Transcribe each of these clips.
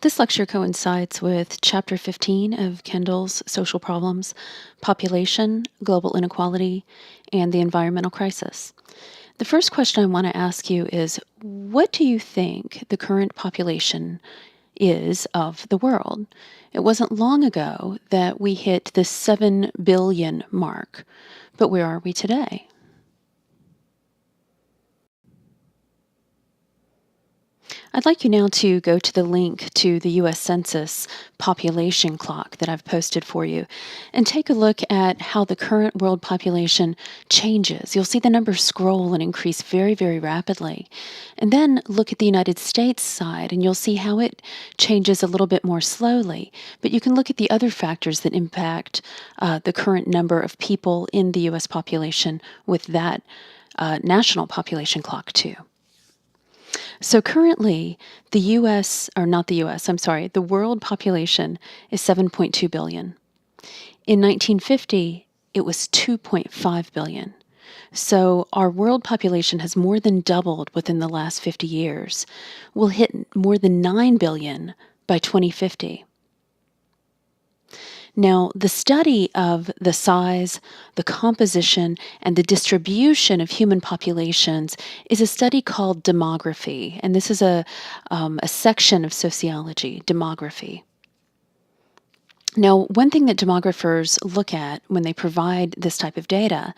This lecture coincides with Chapter 15 of Kendall's Social Problems, Population, Global Inequality, and the Environmental Crisis. The first question I want to ask you is, what do you think the current population is of the world? It wasn't long ago that we hit the 7 billion mark, but where are we today? I'd like you now to go to the link to the U.S. Census population clock that I've posted for you and take a look at how the current world population changes. You'll see the numbers scroll and increase very, very rapidly. And then look at the United States side and you'll see how it changes a little bit more slowly. But you can look at the other factors that impact the current number of people in the U.S. population with that national population clock too. So currently, the US, or not the US, I'm sorry, the world population is 7.2 billion. In 1950, it was 2.5 billion. So our world population has more than doubled within the last 50 years. We'll hit more than 9 billion by 2050. Now, the study of the size, the composition, and the distribution of human populations is a study called demography, and this is a section of sociology, demography. Now, one thing that demographers look at when they provide this type of data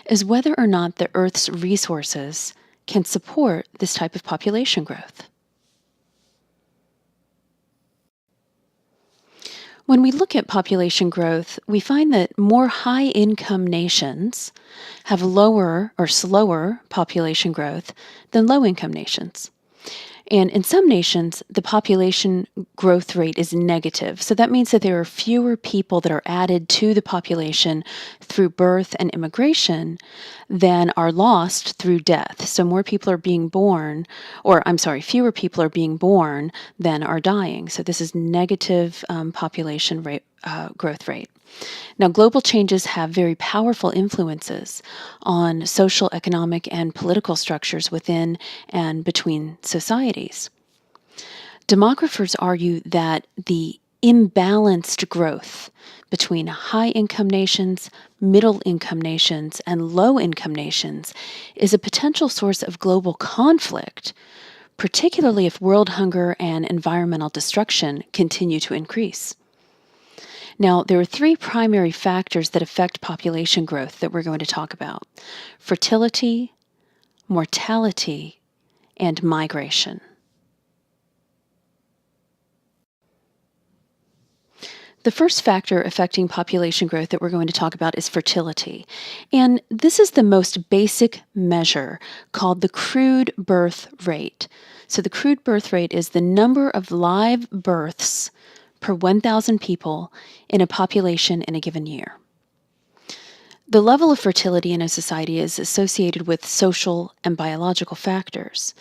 is whether or not the Earth's resources can support this type of population growth. When we look at population growth, we find that more high-income nations have lower or slower population growth than low-income nations. And in some nations, the population growth rate is negative. So that means that there are fewer people that are added to the population through birth and immigration than are lost through death. So more people are being born, or I'm sorry, fewer people are being born than are dying. So this is negative population rate, growth rate. Now, global changes have very powerful influences on social, economic, and political structures within and between societies. Demographers argue that the imbalanced growth between high-income nations, middle-income nations, and low-income nations is a potential source of global conflict, particularly if world hunger and environmental destruction continue to increase. Now, there are three primary factors that affect population growth that we're going to talk about: fertility, mortality, and migration. The first factor affecting population growth that we're going to talk about is fertility. And this is the most basic measure called the crude birth rate. So the crude birth rate is the number of live births per 1,000 people in a population in a given year. The level of fertility in a society is associated with social and biological factors.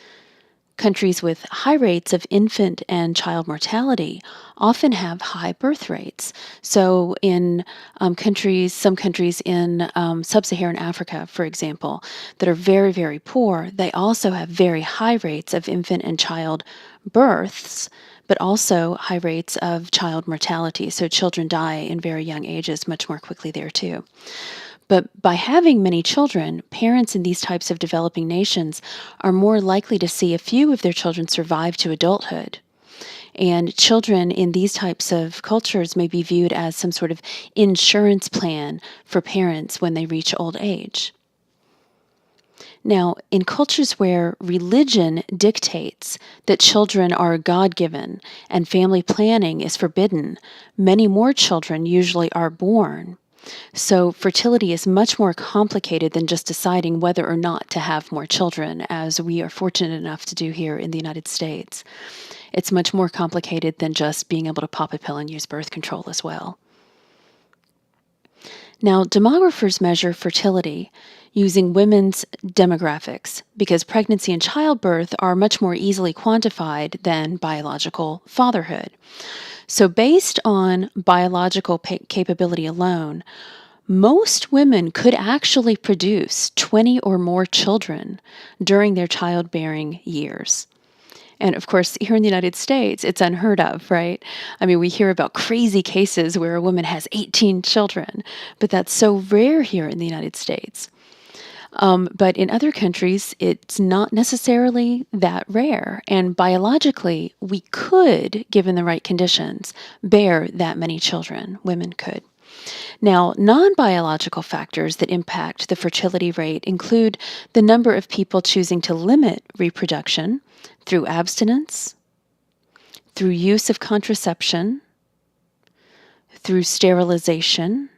Countries with high rates of infant and child mortality often have high birth rates. So in some countries in sub-Saharan Africa, for example, that are very, very poor, they also have very high rates of infant and child births, but also high rates of child mortality. So children die in very young ages much more quickly there too. But by having many children, parents in these types of developing nations are more likely to see a few of their children survive to adulthood. And children in these types of cultures may be viewed as some sort of insurance plan for parents when they reach old age. Now, in cultures where religion dictates that children are God-given and family planning is forbidden, many more children usually are born. So fertility is much more complicated than just deciding whether or not to have more children, as we are fortunate enough to do here in the United States. It's much more complicated than just being able to pop a pill and use birth control as well. Now, demographers measure fertility using women's demographics because pregnancy and childbirth are much more easily quantified than biological fatherhood. So based on biological capability alone, most women could actually produce 20 or more children during their childbearing years. And of course, here in the United States, it's unheard of, right? I mean, we hear about crazy cases where a woman has 18 children, but that's so rare here in the United States. But in other countries, it's not necessarily that rare. And biologically, we could, given the right conditions, bear that many children. Women could. Now, non biological factors that impact the fertility rate include the number of people choosing to limit reproduction through abstinence, through use of contraception, through sterilization,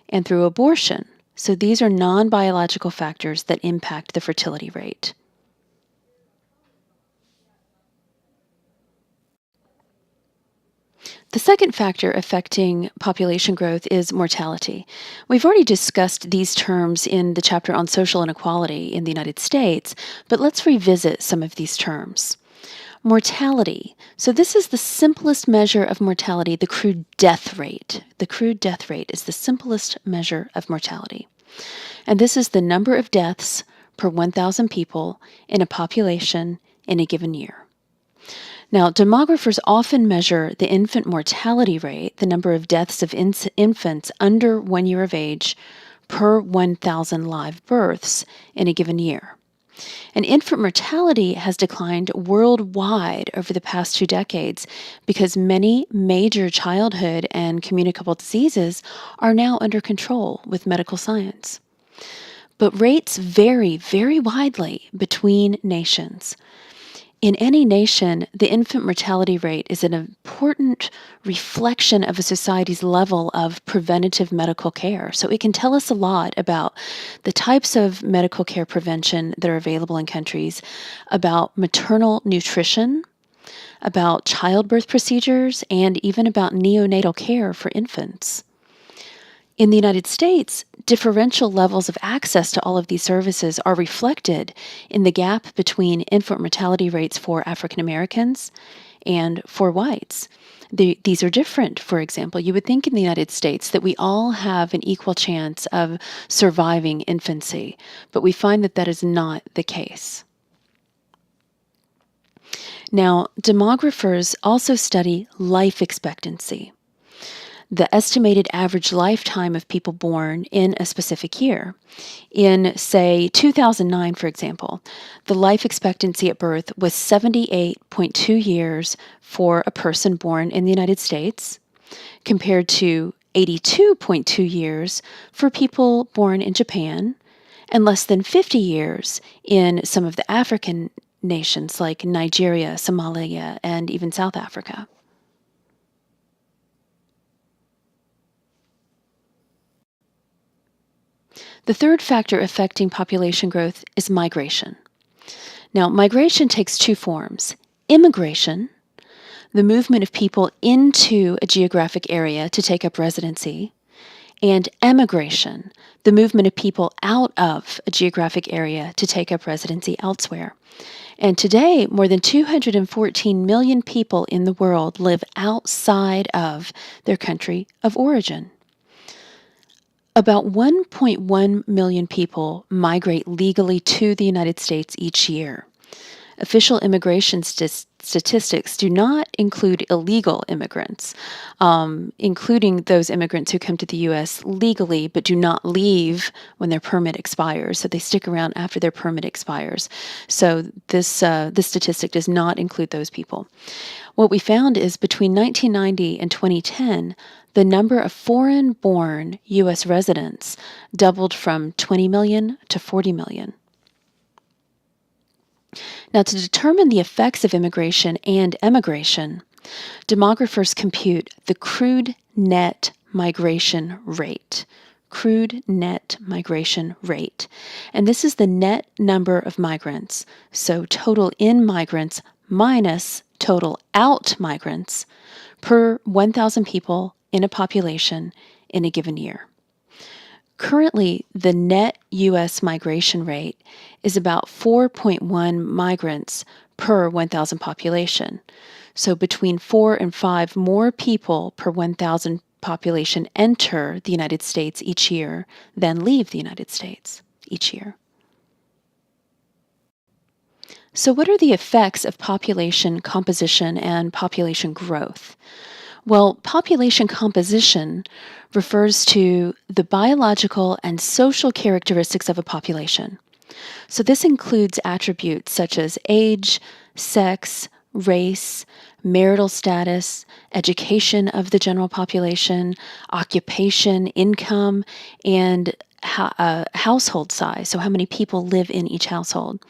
and through abortion. So these are non-biological factors that impact the fertility rate. The second factor affecting population growth is mortality. We've already discussed these terms in the chapter on social inequality in the United States, but let's revisit some of these terms. Mortality. So this is the simplest measure of mortality, the crude death rate. The crude death rate is the simplest measure of mortality. And this is the number of deaths per 1,000 people in a population in a given year. Now, demographers often measure the infant mortality rate, the number of deaths of infants under 1 year of age per 1,000 live births in a given year. And infant mortality has declined worldwide over the past 2 decades because many major childhood and communicable diseases are now under control with medical science. But rates vary very widely between nations. In any nation, the infant mortality rate is an important reflection of a society's level of preventative medical care. So it can tell us a lot about the types of medical care prevention that are available in countries, about maternal nutrition, about childbirth procedures, and even about neonatal care for infants. In the United States, differential levels of access to all of these services are reflected in the gap between infant mortality rates for African Americans and for whites. These are different. For example, you would think in the United States that we all have an equal chance of surviving infancy, but we find that that is not the case. Now, demographers also study life expectancy, the estimated average lifetime of people born in a specific year. In, say, 2009, for example, the life expectancy at birth was 78.2 years for a person born in the United States, compared to 82.2 years for people born in Japan, and less than 50 years in some of the African nations like Nigeria, Somalia, and even South Africa. The third factor affecting population growth is migration. Now, migration takes two forms: immigration, the movement of people into a geographic area to take up residency, and emigration, the movement of people out of a geographic area to take up residency elsewhere. And today, more than 214 million people in the world live outside of their country of origin. About 1.1 million people migrate legally to the United States each year. Official immigration statistics do not include illegal immigrants, including those immigrants who come to the U.S. legally but do not leave when their permit expires. So they stick around after their permit expires. So this statistic does not include those people. What we found is between 1990 and 2010, the number of foreign-born U.S. residents doubled from 20 million to 40 million. Now, to determine the effects of immigration and emigration, demographers compute the crude net migration rate. Crude net migration rate. And this is the net number of migrants, so total in migrants minus total out migrants per 1,000 people in a population in a given year. Currently, the net U.S. migration rate is about 4.1 migrants per 1,000 population. So between 4 and 5 more people per 1,000 population enter the United States each year than leave the United States each year. So, what are the effects of population composition and population growth? Well, population composition refers to the biological and social characteristics of a population. So, this includes attributes such as age, sex, race, marital status, education of the general population, occupation, income, and household size. So, how many people live in each household.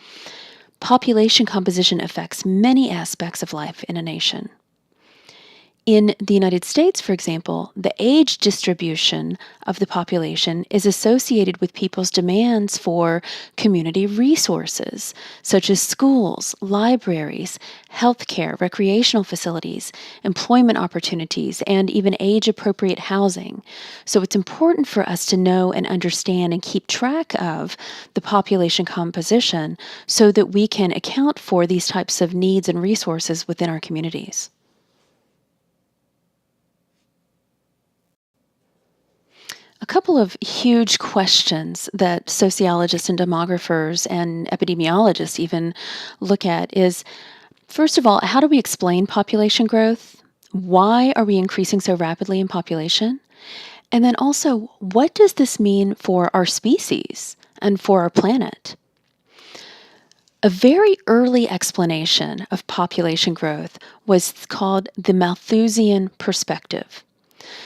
Population composition affects many aspects of life in a nation. In the United States, for example, the age distribution of the population is associated with people's demands for community resources, such as schools, libraries, healthcare, recreational facilities, employment opportunities, and even age appropriate housing. So it's important for us to know and understand and keep track of the population composition so that we can account for these types of needs and resources within our communities. A couple of huge questions that sociologists and demographers and epidemiologists even look at is, first of all, how do we explain population growth? Why are we increasing so rapidly in population? And then also, what does this mean for our species and for our planet? A very early explanation of population growth was called the Malthusian perspective.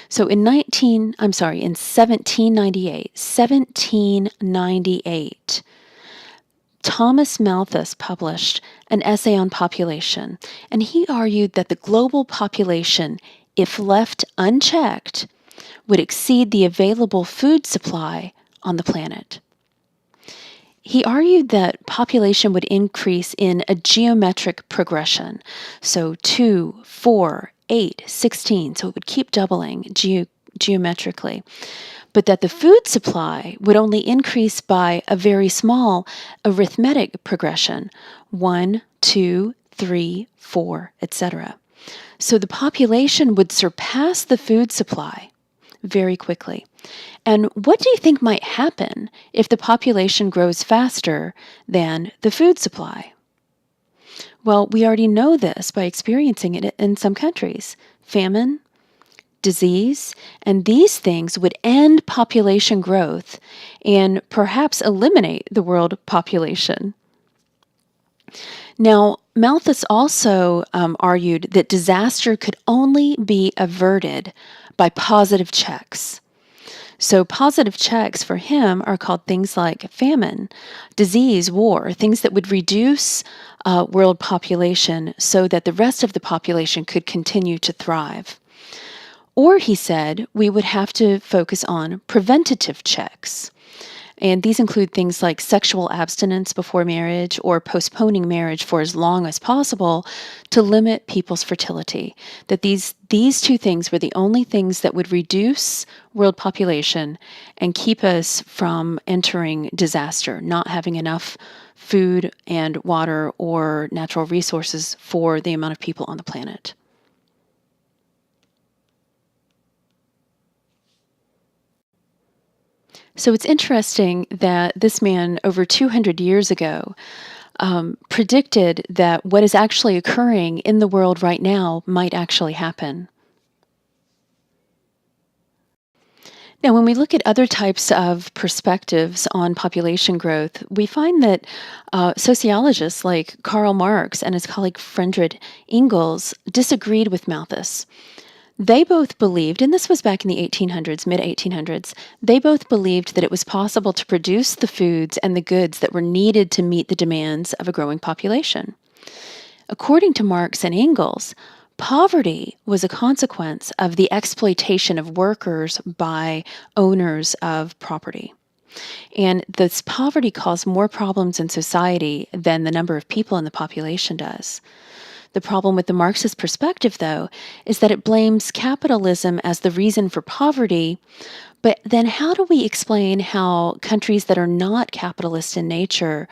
So in 1798, Thomas Malthus published an essay on population, and he argued that the global population, if left unchecked, would exceed the available food supply on the planet. He argued that population would increase in a geometric progression, so 2, 4, 8, 16, so it would keep doubling geometrically, but that the food supply would only increase by a very small arithmetic progression, 1, 2, 3, 4, etc. So the population would surpass the food supply very quickly. And what do you think might happen if the population grows faster than the food supply? Well, we already know this by experiencing it in some countries. Famine, disease, and these things would end population growth and perhaps eliminate the world population. Now, Malthus also argued that disaster could only be averted by positive checks. So positive checks for him are called things like famine, disease, war, things that would reduce world population so that the rest of the population could continue to thrive. Or, he said, we would have to focus on preventative checks. And these include things like sexual abstinence before marriage or postponing marriage for as long as possible to limit people's fertility. That these two things were the only things that would reduce world population and keep us from entering disaster, not having enough food and water or natural resources for the amount of people on the planet. So it's interesting that this man, over 200 years ago, predicted that what is actually occurring in the world right now might actually happen. Now, when we look at other types of perspectives on population growth, we find that sociologists like Karl Marx and his colleague Friedrich Engels disagreed with Malthus. They both believed, and this was back in the 1800s, mid 1800s, they both believed that it was possible to produce the foods and the goods that were needed to meet the demands of a growing population. According to Marx and Engels, poverty was a consequence of the exploitation of workers by owners of property. And this poverty caused more problems in society than the number of people in the population does. The problem with the Marxist perspective, though, is that it blames capitalism as the reason for poverty. But then how do we explain how countries that are not capitalist in nature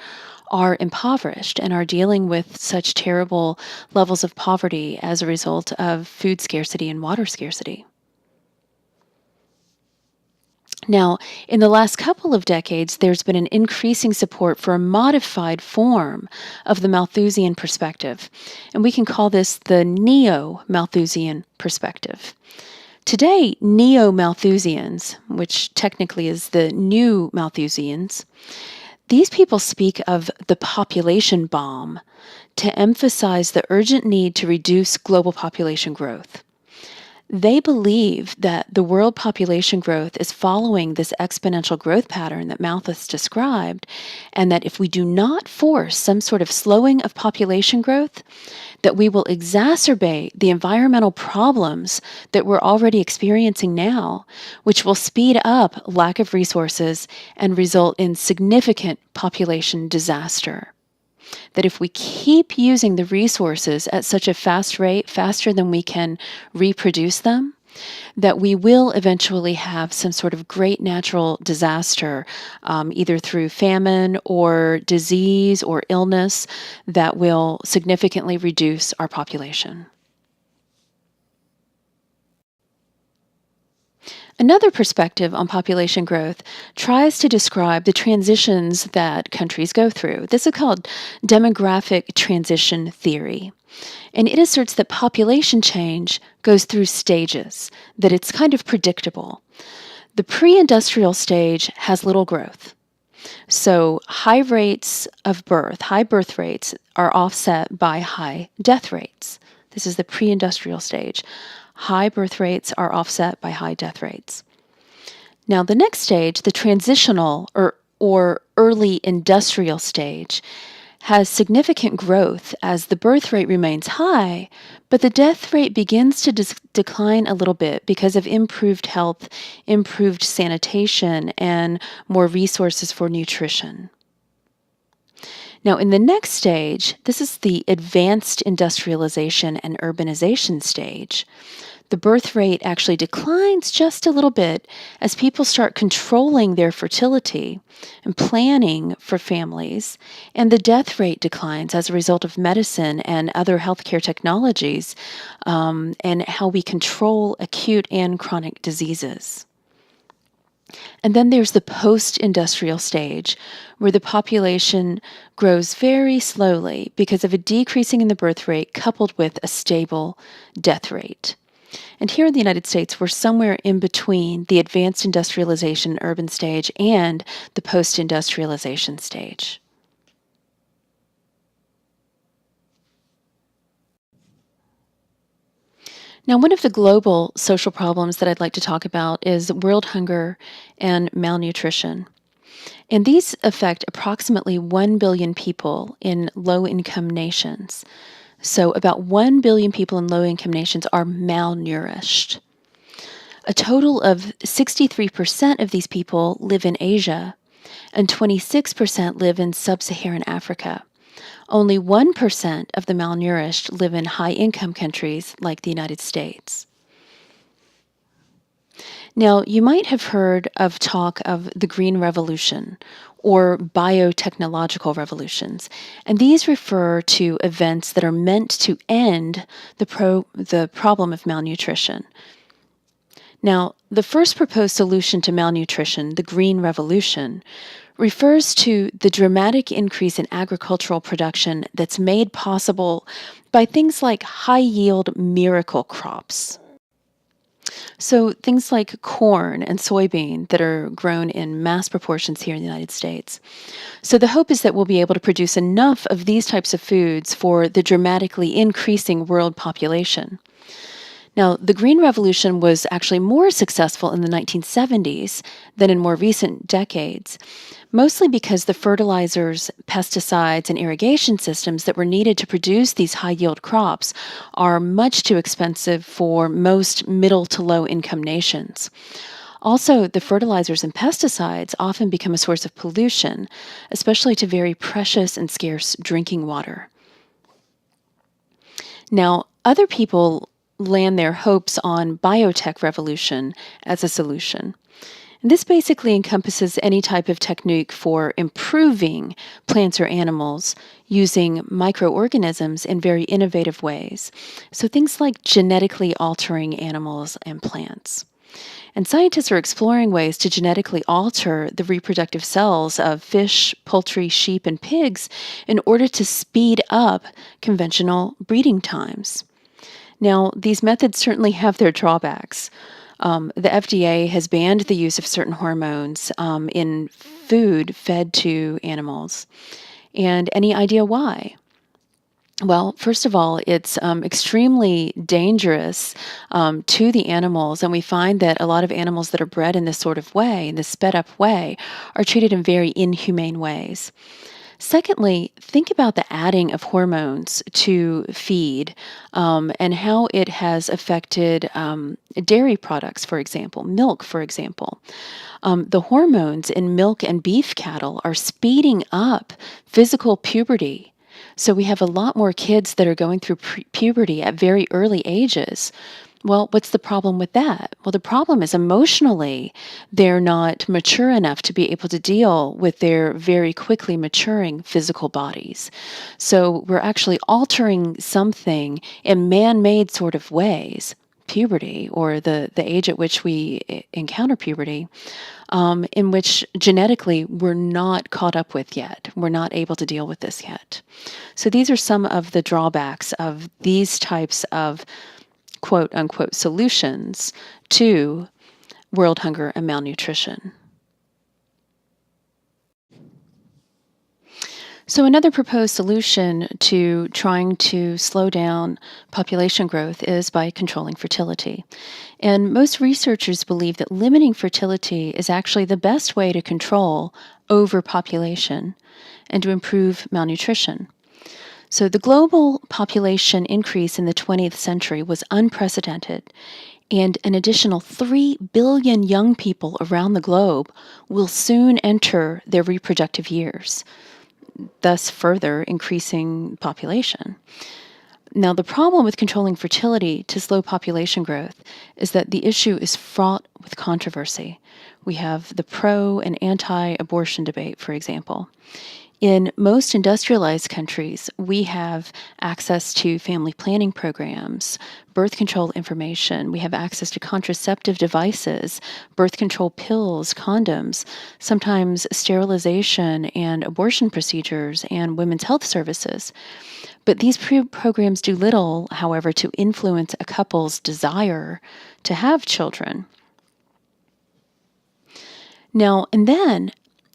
are impoverished and are dealing with such terrible levels of poverty as a result of food scarcity and water scarcity? Now, in the last couple of decades, there's been an increasing support for a modified form of the Malthusian perspective, and we can call this the Neo-Malthusian perspective. Today, Neo-Malthusians, which technically is the new Malthusians, these people speak of the population bomb to emphasize the urgent need to reduce global population growth. They believe that the world population growth is following this exponential growth pattern that Malthus described, and that if we do not force some sort of slowing of population growth, that we will exacerbate the environmental problems that we're already experiencing now, which will speed up lack of resources and result in significant population disaster. That if we keep using the resources at such a fast rate, faster than we can reproduce them, that we will eventually have some sort of great natural disaster, either through famine or disease or illness, that will significantly reduce our population. Another perspective on population growth tries to describe the transitions that countries go through. This is called demographic transition theory. And it asserts that population change goes through stages, that it's kind of predictable. The pre-industrial stage has little growth. So high rates of birth, high birth rates, are offset by high death rates. This is the pre-industrial stage. High birth rates are offset by high death rates. Now, the next stage, the transitional or early industrial stage, has significant growth as the birth rate remains high, but the death rate begins to decline a little bit because of improved health, improved sanitation, and more resources for nutrition. Now, in the next stage, this is the advanced industrialization and urbanization stage. The birth rate actually declines just a little bit as people start controlling their fertility and planning for families, and the death rate declines as a result of medicine and other healthcare technologies, and how we control acute and chronic diseases. And then there's the post-industrial stage, where the population grows very slowly because of a decreasing in the birth rate coupled with a stable death rate. And here in the United States, we're somewhere in between the advanced industrialization urban stage and the post-industrialization stage. Now, one of the global social problems that I'd like to talk about is world hunger and malnutrition. And these affect approximately 1 billion people in low-income nations. So about 1 billion people in low-income nations are malnourished. A total of 63% of these people live in Asia, and 26% live in sub-Saharan Africa. Only 1% of the malnourished live in high-income countries like the United States. Now, you might have heard of talk of the Green Revolution or biotechnological revolutions, and these refer to events that are meant to end the problem of malnutrition. Now, the first proposed solution to malnutrition, the Green Revolution, refers to the dramatic increase in agricultural production that's made possible by things like high-yield miracle crops. So things like corn and soybean that are grown in mass proportions here in the United States. So the hope is that we'll be able to produce enough of these types of foods for the dramatically increasing world population. Now, the Green Revolution was actually more successful in the 1970s than in more recent decades, mostly because the fertilizers, pesticides, and irrigation systems that were needed to produce these high-yield crops are much too expensive for most middle to low-income nations. Also, the fertilizers and pesticides often become a source of pollution, especially to very precious and scarce drinking water. Now, other people land their hopes on biotech revolution as a solution. And this basically encompasses any type of technique for improving plants or animals using microorganisms in very innovative ways. So things like genetically altering animals and plants. And scientists are exploring ways to genetically alter the reproductive cells of fish, poultry, sheep, and pigs in order to speed up conventional breeding times. Now, these methods certainly have their drawbacks. The FDA has banned the use of certain hormones in food fed to animals. And any idea why? Well, first of all, it's extremely dangerous to the animals, and we find that a lot of animals that are bred in this sort of way, in this sped up way, are treated in very inhumane ways. Secondly, think about the adding of hormones to feed and how it has affected dairy products, for example, milk, for example. The hormones in milk and beef cattle are speeding up physical puberty. So we have a lot more kids that are going through puberty at very early ages. Well, what's the problem with that? Well, the problem is emotionally, they're not mature enough to be able to deal with their very quickly maturing physical bodies. So we're actually altering something in man made sort of ways, puberty, or the age at which we encounter puberty, in which genetically we're not caught up with yet. We're not able to deal with this yet. So these are some of the drawbacks of these types of quote unquote solutions to world hunger and malnutrition. So, another proposed solution to trying to slow down population growth is by controlling fertility. And most researchers believe that limiting fertility is actually the best way to control overpopulation and to improve malnutrition. So, the global population increase in the 20th century was unprecedented, and an additional 3 billion young people around the globe will soon enter their reproductive years, thus further increasing population. Now, the problem with controlling fertility to slow population growth is that the issue is fraught with controversy. We have the pro and anti abortion debate, for example. In most industrialized countries, we have access to family planning programs, birth control information. We have access to contraceptive devices, birth control pills, condoms, sometimes sterilization and abortion procedures, and women's health services. But these programs do little, however, to influence a couple's desire to have children. Now, and then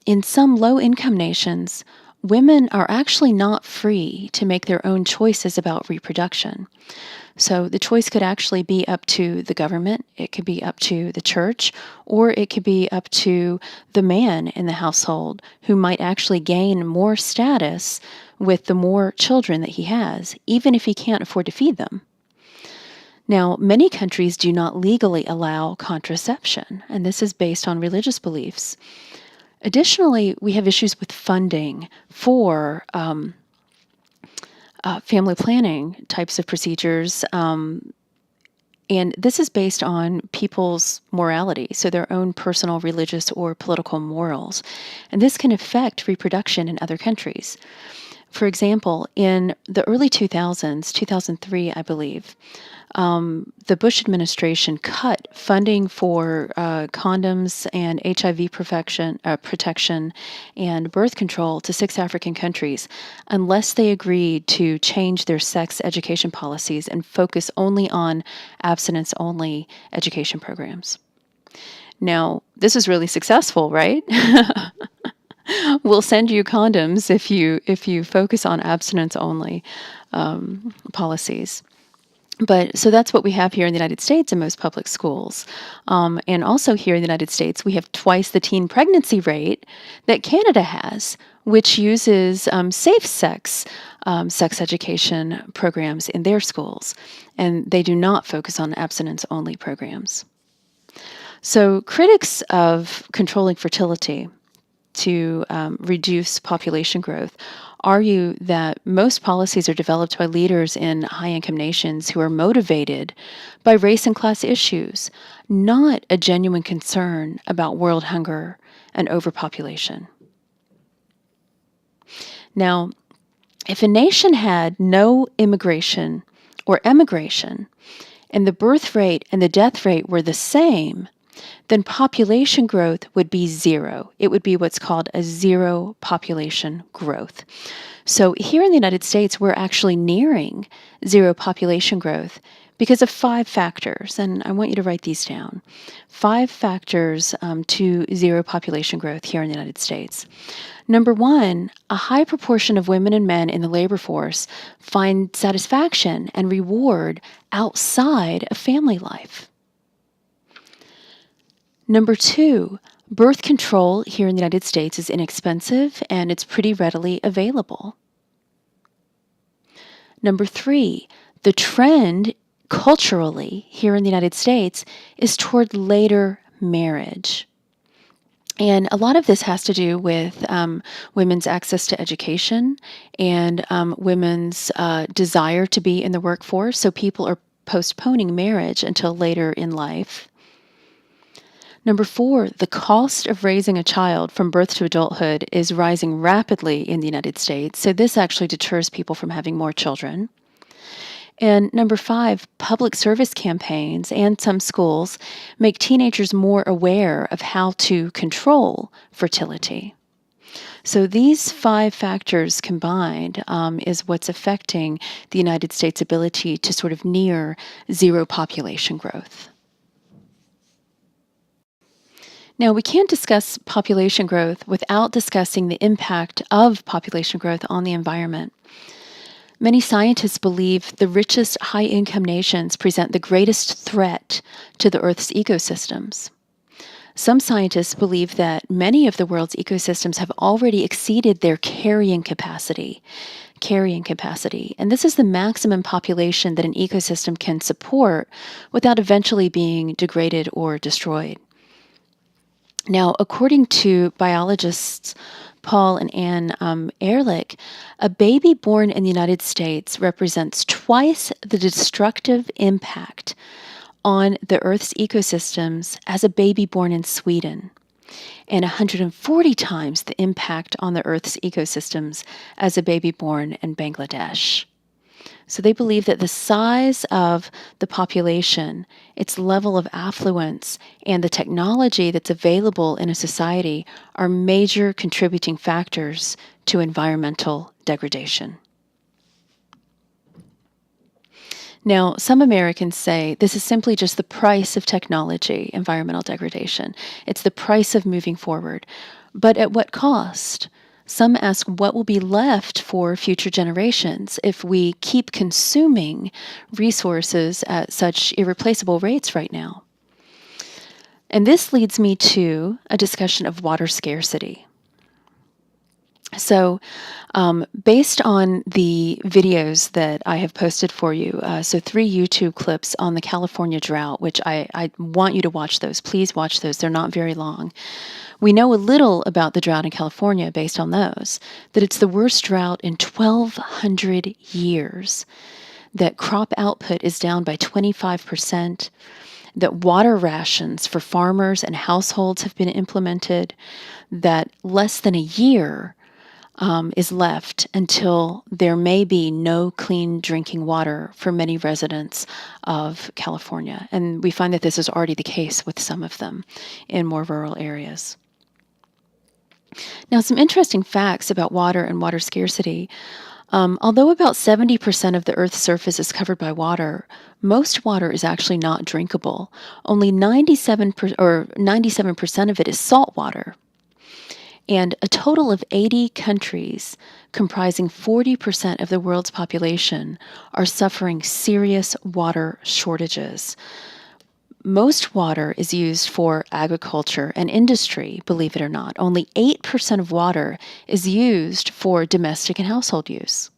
in some low income nations, women are actually not free to make their own choices about reproduction. So the choice could actually be up to the government, it could be up to the church, or it could be up to the man in the household who might actually gain more status with the more children that he has, even if he can't afford to feed them. Now, many countries do not legally allow contraception, and this is based on religious beliefs. Additionally, we have issues with funding for family planning types of procedures, and this is based on people's morality, so their own personal religious or political morals. And this can affect reproduction in other countries. For example, in the early 2000s, 2003, I believe, the Bush administration cut funding for condoms and HIV protection and birth control to 6 African countries unless they agreed to change their sex education policies and focus only on abstinence-only education programs. Now, this is really successful, right? We'll send you condoms if you focus on abstinence-only policies. But so that's what we have here in the United States in most public schools. And also here in the United States, we have twice the teen pregnancy rate that Canada has, which uses safe sex education programs in their schools. And they do not focus on abstinence-only programs. So critics of controlling fertility to reduce population growth argue that most policies are developed by leaders in high-income nations who are motivated by race and class issues, not a genuine concern about world hunger and overpopulation. Now, if a nation had no immigration or emigration, and the birth rate and the death rate were the same, then population growth would be zero. It would be what's called a zero population growth. So here in the United States, we're actually nearing zero population growth because of 5 factors, and I want you to write these down. 5 factors to zero population growth here in the United States. Number one, a high proportion of women and men in the labor force find satisfaction and reward outside of family life. Number two, birth control here in the United States is inexpensive and it's pretty readily available. Number three, the trend culturally here in the United States is toward later marriage. And a lot of this has to do with women's access to education and women's desire to be in the workforce. So people are postponing marriage until later in life. Number four, the cost of raising a child from birth to adulthood is rising rapidly in the United States. So this actually deters people from having more children. And number five, public service campaigns and some schools make teenagers more aware of how to control fertility. So these 5 factors combined is what's affecting the United States' ability to sort of near zero population growth. Now, we can't discuss population growth without discussing the impact of population growth on the environment. Many scientists believe the richest high-income nations present the greatest threat to the Earth's ecosystems. Some scientists believe that many of the world's ecosystems have already exceeded their carrying capacity. And this is the maximum population that an ecosystem can support without eventually being degraded or destroyed. Now, according to biologists Paul and Ann Ehrlich, a baby born in the United States represents twice the destructive impact on the Earth's ecosystems as a baby born in Sweden, and 140 times the impact on the Earth's ecosystems as a baby born in Bangladesh. So they believe that the size of the population, its level of affluence, and the technology that's available in a society are major contributing factors to environmental degradation. Now, some Americans say this is simply just the price of technology, environmental degradation. It's the price of moving forward. But at what cost? Some ask what will be left for future generations if we keep consuming resources at such irreplaceable rates right now. And this leads me to a discussion of water scarcity. So, based on the videos that I have posted for you, so 3 YouTube clips on the California drought, which I want you to watch those. Please watch those. They're not very long. We know a little about the drought in California based on those, that it's the worst drought in 1,200 years, that crop output is down by 25%, that water rations for farmers and households have been implemented, that less than a year is left until there may be no clean drinking water for many residents of California. And we find that this is already the case with some of them in more rural areas. Now, some interesting facts about water and water scarcity. Although about 70% of the Earth's surface is covered by water, most water is actually not drinkable. Only 97% of it is salt water. And a total of 80 countries, comprising 40% of the world's population, are suffering serious water shortages. Most water is used for agriculture and industry, believe it or not. Only 8% of water is used for domestic and household use.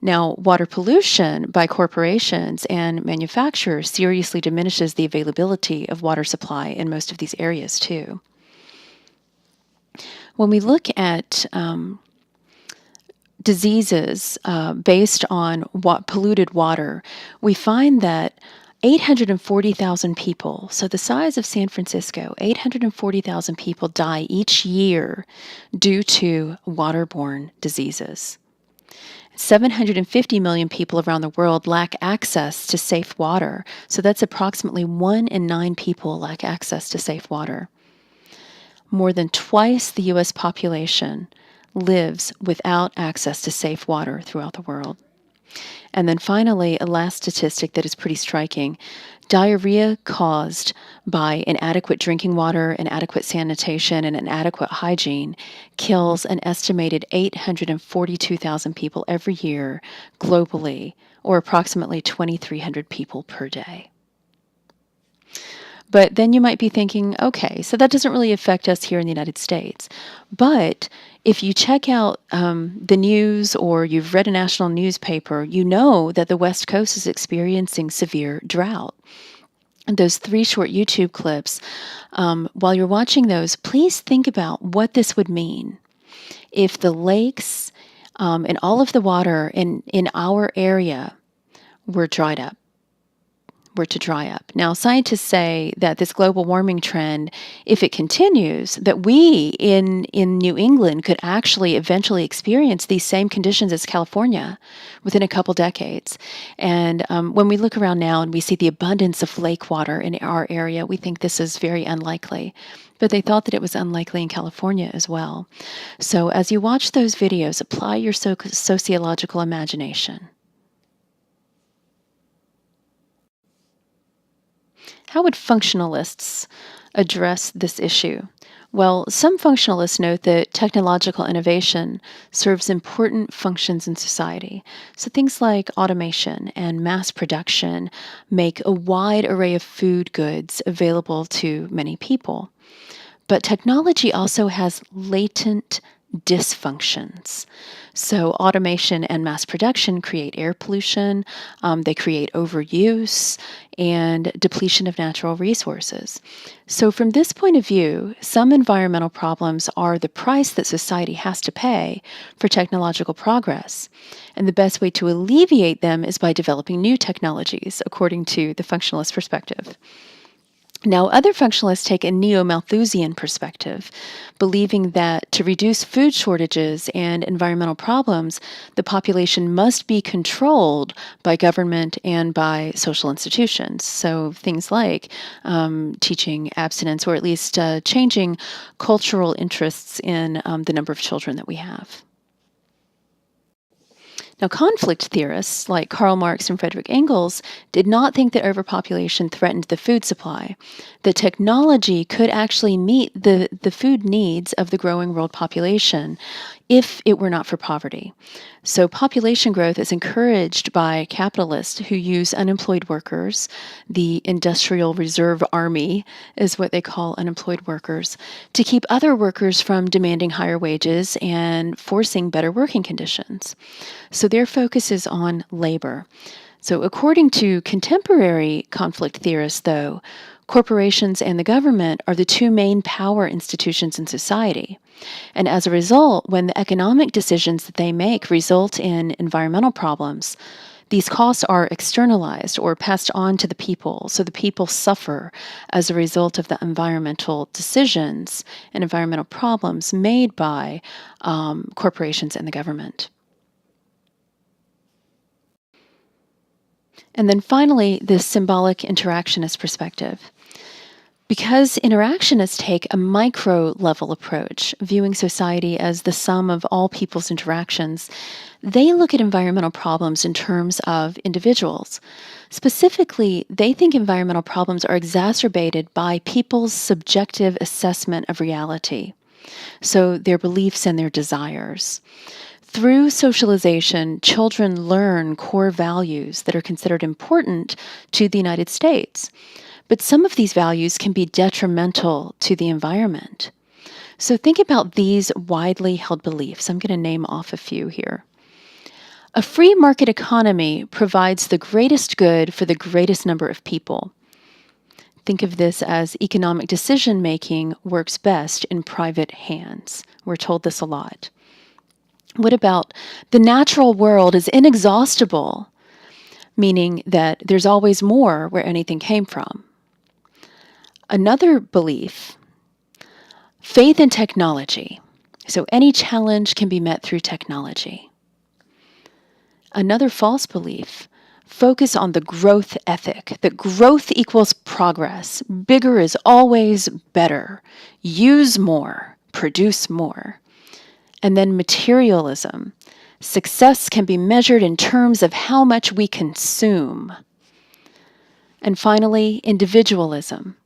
Now, water pollution by corporations and manufacturers seriously diminishes the availability of water supply in most of these areas, too. When we look at diseases based on polluted water, we find that 840,000 people, so the size of San Francisco, 840,000 people die each year due to waterborne diseases. 750 million people around the world lack access to safe water. So that's approximately 1 in 9 people lack access to safe water. More than twice the U.S. population lives without access to safe water throughout the world. And then finally, a last statistic that is pretty striking. Diarrhea caused by inadequate drinking water, inadequate sanitation, and inadequate hygiene kills an estimated 842,000 people every year globally, or approximately 2,300 people per day. But then you might be thinking, okay, so that doesn't really affect us here in the United States. But if you check out the news or you've read a national newspaper, you know that the West Coast is experiencing severe drought. And those 3 short YouTube clips, while you're watching those, please think about what this would mean if the lakes and all of the water in our area were dried up. Were to dry up. Now, scientists say that this global warming trend, if it continues, that we in New England could actually eventually experience these same conditions as California within a couple decades. And when we look around now and we see the abundance of lake water in our area, we think this is very unlikely. But they thought that it was unlikely in California as well. So as you watch those videos, apply your sociological imagination. How would functionalists address this issue? Well, some functionalists note that technological innovation serves important functions in society. So things like automation and mass production make a wide array of food goods available to many people. But technology also has latent dysfunctions. So automation and mass production create air pollution, they create overuse and depletion of natural resources. So from this point of view, some environmental problems are the price that society has to pay for technological progress. And the best way to alleviate them is by developing new technologies, according to the functionalist perspective. Now, other functionalists take a neo-Malthusian perspective, believing that to reduce food shortages and environmental problems, the population must be controlled by government and by social institutions. So things like teaching abstinence, or at least changing cultural interests in the number of children that we have. Now, conflict theorists like Karl Marx and Friedrich Engels did not think that overpopulation threatened the food supply. The technology could actually meet the food needs of the growing world population if it were not for poverty. So population growth is encouraged by capitalists who use unemployed workers. The Industrial Reserve Army is what they call unemployed workers, to keep other workers from demanding higher wages and forcing better working conditions. So their focus is on labor. So according to contemporary conflict theorists, though, corporations and the government are the 2 main power institutions in society. And as a result, when the economic decisions that they make result in environmental problems, these costs are externalized or passed on to the people. So the people suffer as a result of the environmental decisions and environmental problems made by corporations and the government. And then finally, the symbolic interactionist perspective. Because interactionists take a micro-level approach, viewing society as the sum of all people's interactions, they look at environmental problems in terms of individuals. Specifically, they think environmental problems are exacerbated by people's subjective assessment of reality, so their beliefs and their desires. Through socialization, children learn core values that are considered important to the United States. But some of these values can be detrimental to the environment. So think about these widely held beliefs. I'm going to name off a few here. A free market economy provides the greatest good for the greatest number of people. Think of this as economic decision-making works best in private hands. We're told this a lot. What about the natural world is inexhaustible, meaning that there's always more where anything came from? Another belief, faith in technology. So any challenge can be met through technology. Another false belief: focus on the growth ethic, that growth equals progress. Bigger is always better. Use more, produce more. And then materialism: success can be measured in terms of how much we consume. And finally, individualism: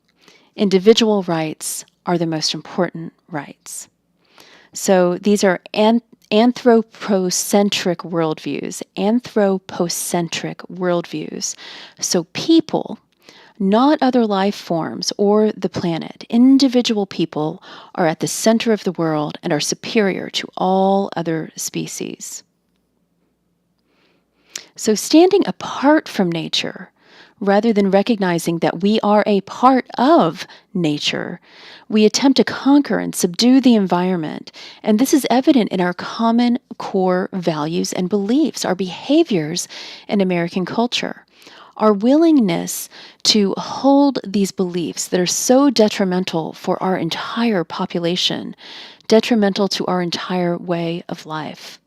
individual rights are the most important rights. So these are anthropocentric worldviews. Anthropocentric worldviews. So people, not other life forms or the planet, individual people are at the center of the world and are superior to all other species. So standing apart from nature, rather than recognizing that we are a part of nature, we attempt to conquer and subdue the environment. And this is evident in our common core values and beliefs, our behaviors in American culture. Our willingness to hold these beliefs that are so detrimental for our entire population, detrimental to our entire way of life.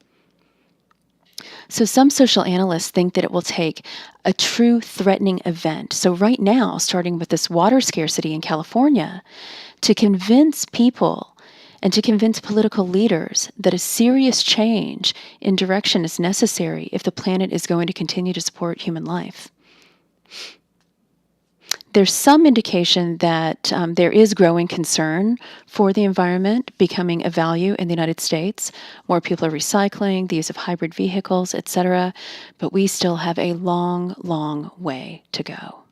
So some social analysts think that it will take a true threatening event. So right now, starting with this water scarcity in California, to convince people and to convince political leaders that a serious change in direction is necessary if the planet is going to continue to support human life. There's some indication that there is growing concern for the environment becoming a value in the United States. More people are recycling, the use of hybrid vehicles, etc. But we still have a long, long way to go.